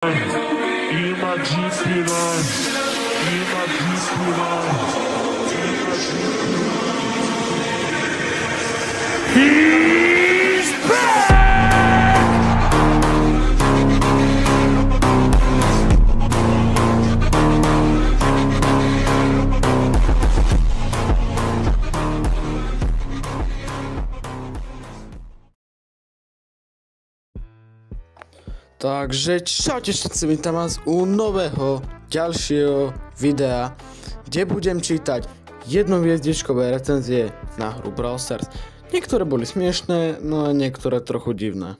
He's back! Takže čaute všetci, vítam vás u nového, ďalšieho videa, kde budem čítať jednohviezdičkové recenzie na hru Brawl Stars. Niektoré boli smiešné, no a niektoré trochu divné.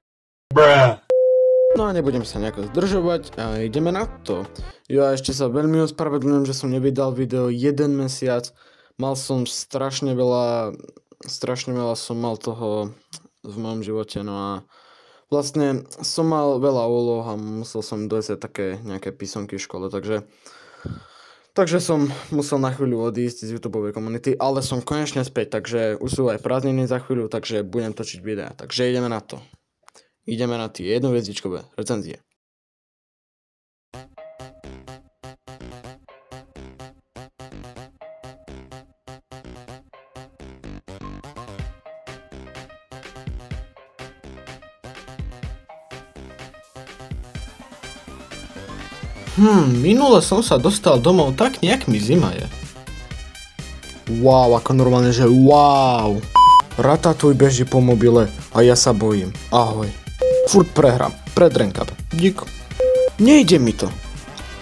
No a nebudem sa nejako zdržovať a ideme na to. Jo a ešte sa veľmi ospravedlňujem, že som nevydal video 1 mesiac. Mal som strašne veľa som mal toho v mojom živote, no a vlastne som mal veľa úloh a musel som dojsť také nejaké písomky v škole, takže som musel na chvíľu odísť z YouTubeovej komunity, ale som konečne späť, takže už sú aj prázdniny za chvíľu, takže budem točiť videa, takže ideme na to. Ideme na tie jednohviezdičkové recenzie. Minule som sa dostal domov, tak nejak mi zima je. Wow, ako normálne, že wow. Ratatuj beží po mobile a ja sa bojím. Ahoj. Furt prehrám, predrenkap. Dík. Nejde mi to,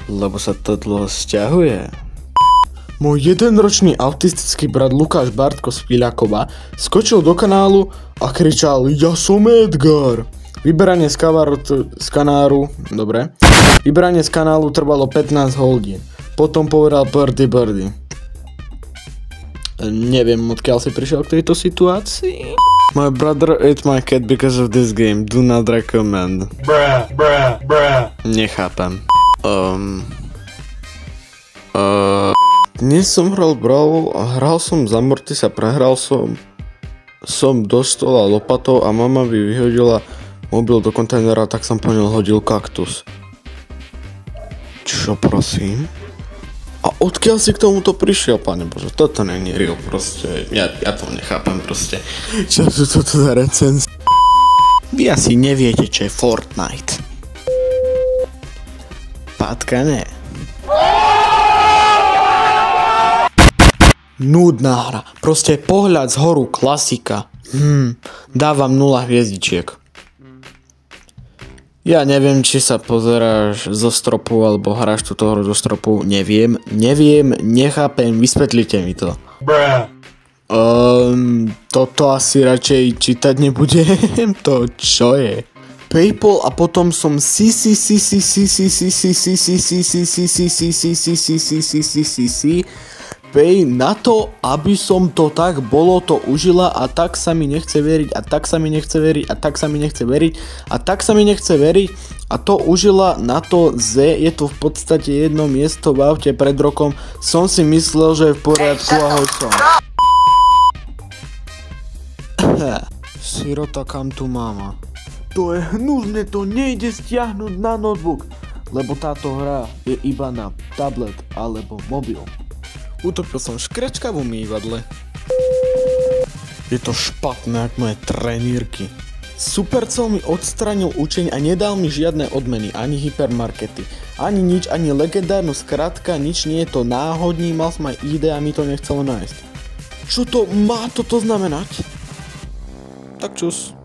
lebo sa to dlho sťahuje. Môj 1-ročný autistický brat Lukáš Bartko z Piľakova skočil do kanálu a kričal: ja som Edgar. Vyberanie z kanálu trvalo 15 hodín. Potom povedal Birdie. Neviem, odkiaľ si prišiel k tejto situácii. My brother ate my cat because of this game. Do not recommend. Nechápem. Dnes som hral Brawl a hral som za Mortis a prehral som do stola lopatou a mama by vyhodila mobil do kontajnera, tak som po ňom hodil kaktus. Čo prosím? A odkiaľ si k tomuto prišiel, pane Bože? Toto není real, proste. Ja to nechápem, proste. Čo sú toto za recenzie? Vy asi neviete, čo je Fortnite. Pátka ne. Núdna hra. Proste pohľad z horu, klasika. Dávam 0 hviezdičiek. Ja neviem, či sa pozeráš zo stropu, alebo hráš túto hru zo stropu, neviem, nechápem, vysvetlite mi to. Toto asi radšej čítať nebudem, to čo je? Paypal a potom som Pay na to, aby som to tak bolo to užila a tak sa mi nechce veriť a tak sa mi nechce veriť a tak sa mi nechce veriť a tak sa mi nechce veriť a to užila na to Z, je to v podstate jedno miesto v aute pred rokom, som si myslel, že je v poriadku, ahoj som. Sirota, kam tu mama? To je hnusné, to nejde stiahnuť na notebook, lebo táto hra je iba na tablet alebo mobil. Utopil som škrečka v umývadle. Je to špatné ako moje trenírky. Supercell mi odstránil učeň a nedal mi žiadne odmeny, ani hypermarkety, ani nič, ani legendárnu skratka, nič nie je to náhodný, mal som aj ID a mi to nechcelo nájsť. Čo to má toto znamenať? Tak čus.